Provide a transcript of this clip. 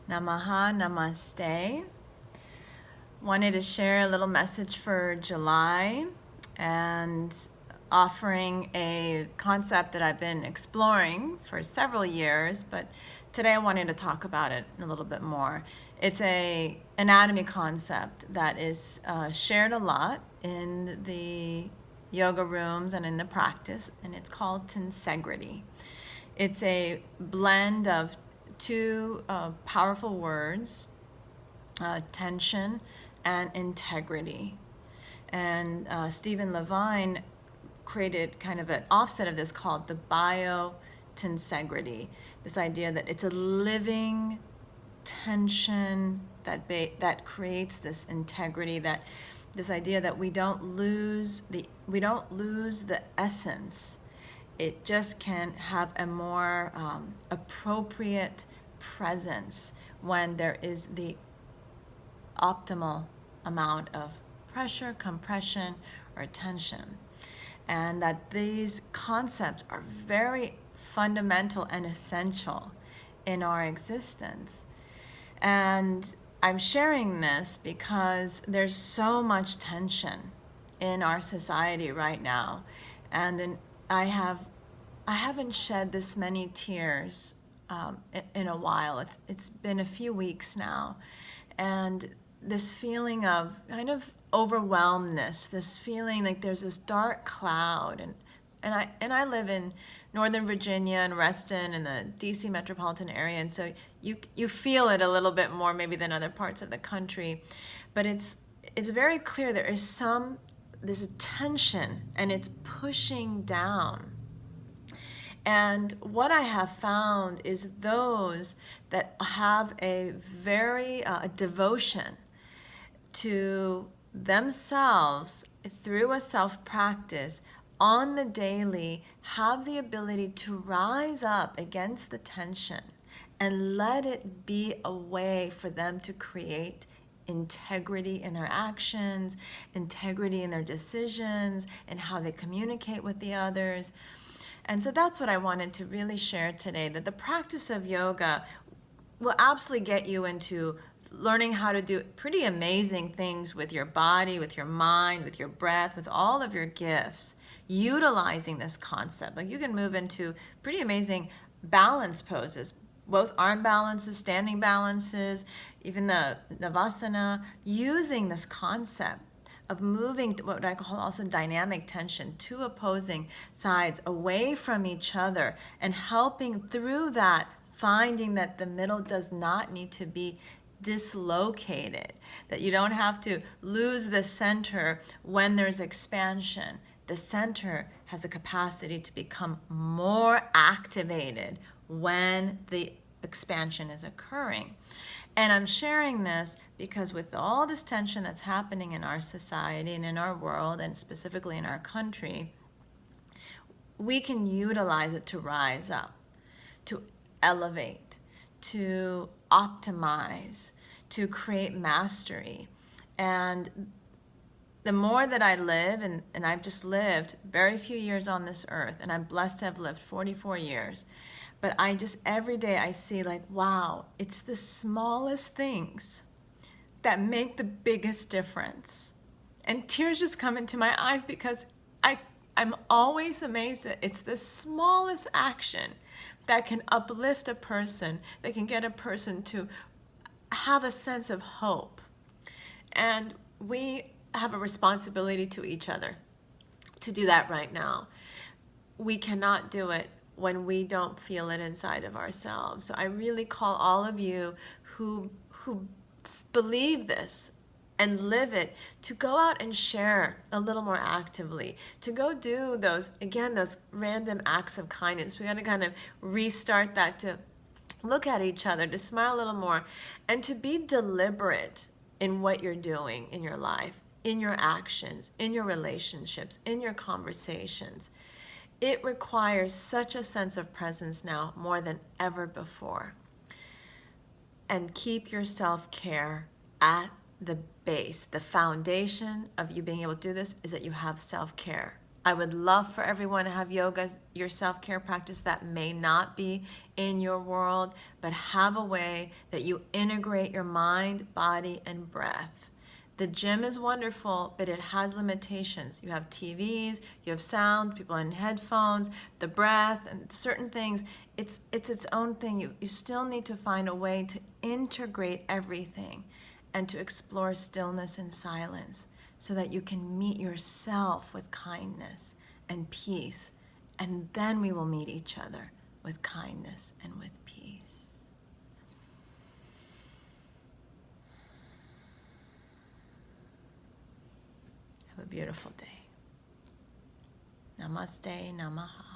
Namaha, namaste. Wanted to share a little message for July and offering a concept that I've been exploring for several years, but today I wanted to talk about it a little bit more. It's a anatomy concept that is shared a lot in the yoga rooms and in the practice, and it's called tensgrity. It's a blend of two powerful words, tension and integrity. And Stephen Levine created kind of an offset of this called the bio-tensegrity, this idea that it's a living tension that creates this integrity, that this idea that we don't lose the essence. It just can have a more appropriate presence when there is the optimal amount of pressure, compression, or tension. And that these concepts are very fundamental and essential in our existence. And I'm sharing this because there's so much tension in our society right now. And I haven't shed this many tears in a while. It's been a few weeks now, and this feeling of kind of overwhelmedness, this feeling like there's this dark cloud, and I live in Northern Virginia and Reston in the DC metropolitan area, and so you feel it a little bit more maybe than other parts of the country, but it's very clear there's a tension and it's pushing down. And what I have found is those that have a very devotion to themselves through a self-practice on the daily have the ability to rise up against the tension and let it be a way for them to create integrity in their actions, integrity in their decisions, and how they communicate with the others. And so that's what I wanted to really share today, that the practice of yoga will absolutely get you into learning how to do pretty amazing things with your body, with your mind, with your breath, with all of your gifts, utilizing this concept. Like you can move into pretty amazing balance poses, both arm balances, standing balances, even the Navasana, using this concept of moving what I call also dynamic tension, two opposing sides away from each other, and helping through that, finding that the middle does not need to be dislocated, that you don't have to lose the center when there's expansion. The center has the capacity to become more activated when the expansion is occurring. And I'm sharing this because with all this tension that's happening in our society and in our world, and specifically in our country, we can utilize it to rise up, to elevate, to optimize, to create mastery. And the more that I live, and I've just lived very few years on this earth, and I'm blessed to have lived 44 years, but I just, every day I see like, wow, it's the smallest things that make the biggest difference. And tears just come into my eyes because I'm always amazed that it's the smallest action that can uplift a person, that can get a person to have a sense of hope. And we have a responsibility to each other to do that right now. We cannot do it when we don't feel it inside of ourselves. So I really call all of you who believe this and live it to go out and share a little more actively, to go do those random acts of kindness. We got to kind of restart that, to look at each other, to smile a little more, and to be deliberate in what you're doing in your life, in your actions, in your relationships, in your conversations. It requires such a sense of presence now more than ever before. And keep your self-care at the base. The foundation of you being able to do this is that you have self-care. I would love for everyone to have yoga as your self-care practice that may not be in your world, but have a way that you integrate your mind, body, and breath. The gym is wonderful, but it has limitations. You have TVs, you have sound, people in headphones, the breath, and certain things. It's its own thing. You still need to find a way to integrate everything and to explore stillness and silence so that you can meet yourself with kindness and peace. And then we will meet each other with kindness and with peace. Have a beautiful day. Namaste, namaha.